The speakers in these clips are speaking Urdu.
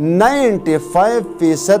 95%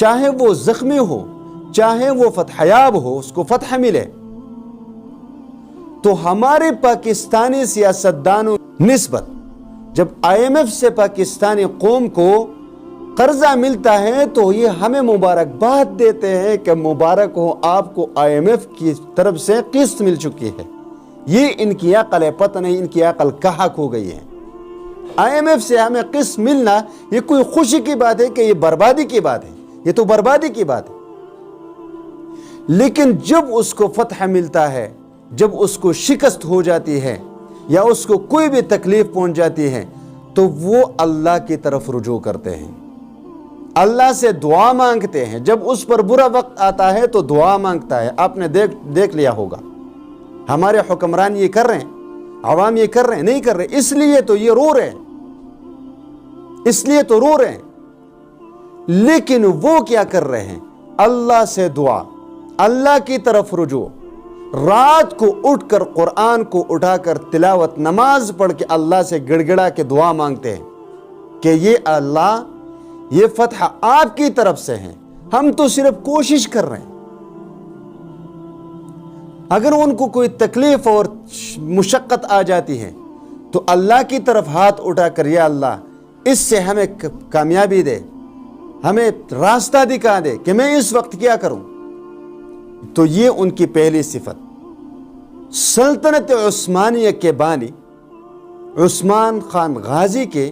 چاہے وہ زخمی ہو، چاہے وہ فتح یاب ہو، اس کو فتح ملے۔ تو ہمارے پاکستانی سیاستدانوں نسبت جب IMF سے پاکستانی قوم کو قرضہ ملتا ہے تو یہ ہمیں مبارکباد دیتے ہیں کہ مبارک ہو آپ کو IMF کی طرف سے قسط مل چکی ہے۔ یہ ان کی عقل ہے، پتہ نہیں ان کی عقل کہاں کھو گئی ہے۔ IMF سے ہمیں قسط ملنا یہ کوئی خوشی کی بات ہے کہ یہ بربادی کی بات ہے؟ یہ تو بربادی کی بات ہے۔ لیکن جب اس کو فتح ملتا ہے، جب اس کو شکست ہو جاتی ہے یا اس کو کوئی بھی تکلیف پہنچ جاتی ہے تو وہ اللہ کی طرف رجوع کرتے ہیں، اللہ سے دعا مانگتے ہیں۔ جب اس پر برا وقت آتا ہے تو دعا مانگتا ہے۔ آپ نے دیکھ لیا ہوگا ہمارے حکمران یہ کر رہے ہیں، عوام یہ کر رہے ہیں، نہیں کر رہے، اس لیے تو یہ رو رہے ہیں، اس لیے تو رو رہے ہیں۔ لیکن وہ کیا کر رہے ہیں؟ اللہ سے دعا، اللہ کی طرف رجوع، رات کو اٹھ کر قرآن کو اٹھا کر تلاوت نماز پڑھ کے اللہ سے گڑ گڑا کے دعا مانگتے ہیں کہ یہ اللہ یہ فتح آپ کی طرف سے ہے، ہم تو صرف کوشش کر رہے ہیں۔ اگر ان کو کوئی تکلیف اور مشقت آ جاتی ہے تو اللہ کی طرف ہاتھ اٹھا کر یا اللہ اس سے ہمیں کامیابی دے، ہمیں راستہ دکھا دے کہ میں اس وقت کیا کروں۔ تو یہ ان کی پہلی صفت۔ سلطنت عثمانیہ کے بانی عثمان خان غازی کے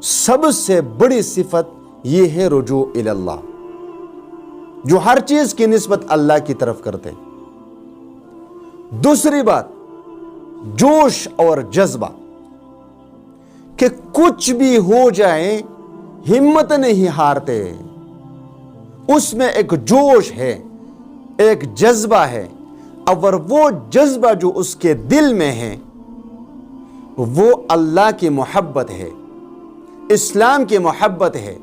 سب سے بڑی صفت یہ ہے رجوع الی اللہ، جو ہر چیز کی نسبت اللہ کی طرف کرتے ہیں۔ دوسری بات جوش اور جذبہ، کہ کچھ بھی ہو جائے ہمت نہیں ہارتے، اس میں ایک جوش ہے، ایک جذبہ ہے، اور وہ جذبہ جو اس کے دل میں ہے وہ اللہ کی محبت ہے، اسلام کی محبت ہے،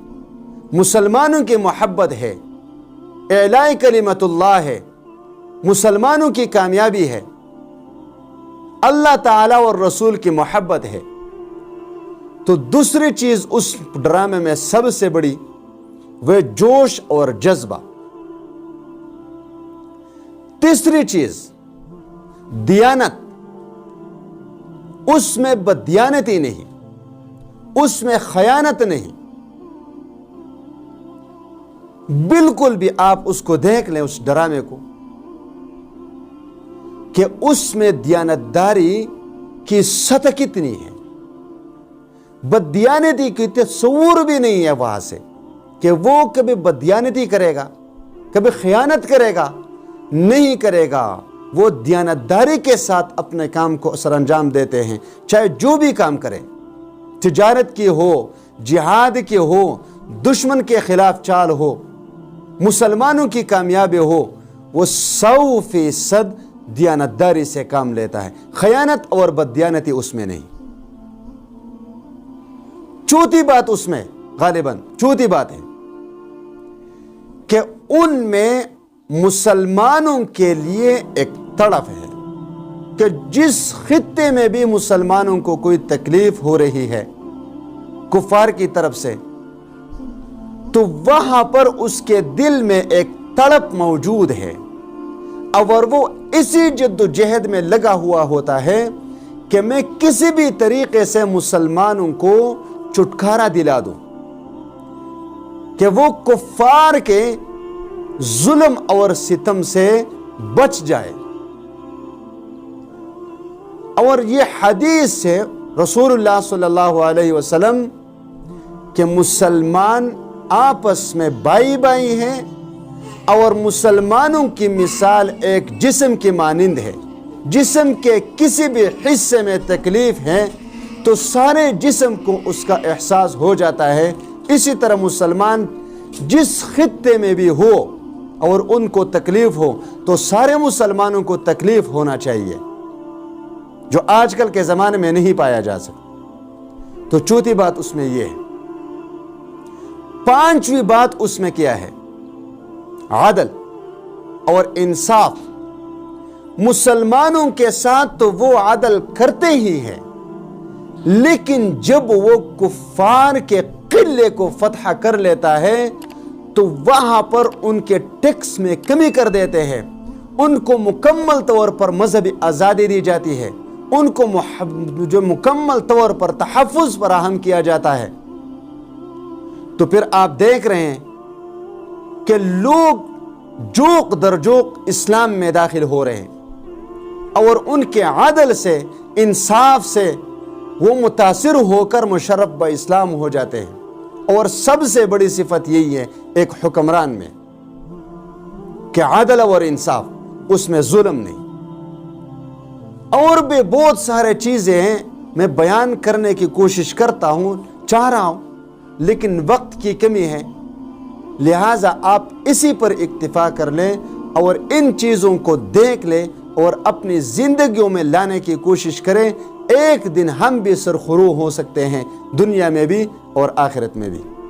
مسلمانوں کی محبت ہے، اعلاء کلمت اللہ ہے، مسلمانوں کی کامیابی ہے، اللہ تعالیٰ اور رسول کی محبت ہے۔ تو دوسری چیز اس ڈرامے میں سب سے بڑی وہ جوش اور جذبہ۔ تیسری چیز دیانت، اس میں بددیانتی نہیں، اس میں خیانت نہیں، بالکل بھی۔ آپ اس کو دیکھ لیں اس ڈرامے کو کہ اس میں دیانتداری کی سطح کتنی ہے، بددیانتی کی تصور بھی نہیں ہے وہاں سے کہ وہ کبھی بددیانتی کرے گا، کبھی خیانت کرے گا، نہیں کرے گا۔ وہ دیانتداری کے ساتھ اپنے کام کو سر انجام دیتے ہیں، چاہے جو بھی کام کرے، تجارت کی ہو، جہاد کی ہو، دشمن کے خلاف چال ہو، مسلمانوں کی کامیابی ہو، وہ 100% دیانتداری سے کام لیتا ہے، خیانت اور بددیانتی اس میں نہیں۔ چوتھی بات اس میں غالباً چوتھی بات ہے کہ ان میں مسلمانوں کے لیے ایک تڑپ ہے کہ جس خطے میں بھی مسلمانوں کو کوئی تکلیف ہو رہی ہے کفار کی طرف سے، تو وہاں پر اس کے دل میں ایک تڑپ موجود ہے، اور وہ اسی جد و جہد میں لگا ہوا ہوتا ہے کہ میں کسی بھی طریقے سے مسلمانوں کو چھٹکارا دلا دوں، کہ وہ کفار کے ظلم اور ستم سے بچ جائے۔ اور یہ حدیث سے رسول اللہ صلی اللہ علیہ وسلم کہ مسلمان آپس میں بائی بائی ہیں، اور مسلمانوں کی مثال ایک جسم کی مانند ہے، جسم کے کسی بھی حصے میں تکلیف ہے تو سارے جسم کو اس کا احساس ہو جاتا ہے۔ اسی طرح مسلمان جس خطے میں بھی ہو اور ان کو تکلیف ہو تو سارے مسلمانوں کو تکلیف ہونا چاہیے، جو آج کل کے زمانے میں نہیں پایا جا سکتا۔ تو چوتھی بات اس میں یہ ہے۔ پانچویں بات اس میں کیا ہے؟ عدل اور انصاف۔ مسلمانوں کے ساتھ تو وہ عدل کرتے ہی ہیں، لیکن جب وہ کفار کے قلعے کو فتح کر لیتا ہے تو وہاں پر ان کے ٹیکس میں کمی کر دیتے ہیں، ان کو مکمل طور پر مذہبی آزادی دی جاتی ہے، ان کو جو مکمل طور پر تحفظ فراہم کیا جاتا ہے۔ تو پھر آپ دیکھ رہے ہیں کہ لوگ جوق در جوق اسلام میں داخل ہو رہے ہیں، اور ان کے عدل سے، انصاف سے وہ متاثر ہو کر مشرف با اسلام ہو جاتے ہیں۔ اور سب سے بڑی صفت یہی ہے ایک حکمران میں کہ عدل اور انصاف، اس میں ظلم نہیں۔ اور بھی بہت سارے چیزیں ہیں، میں بیان کرنے کی کوشش کرتا ہوں، چاہ رہا ہوں، لیکن وقت کی کمی ہے، لہٰذا آپ اسی پر اکتفا کر لیں اور ان چیزوں کو دیکھ لیں اور اپنی زندگیوں میں لانے کی کوشش کریں۔ ایک دن ہم بھی سرخرو ہو سکتے ہیں، دنیا میں بھی اور آخرت میں بھی۔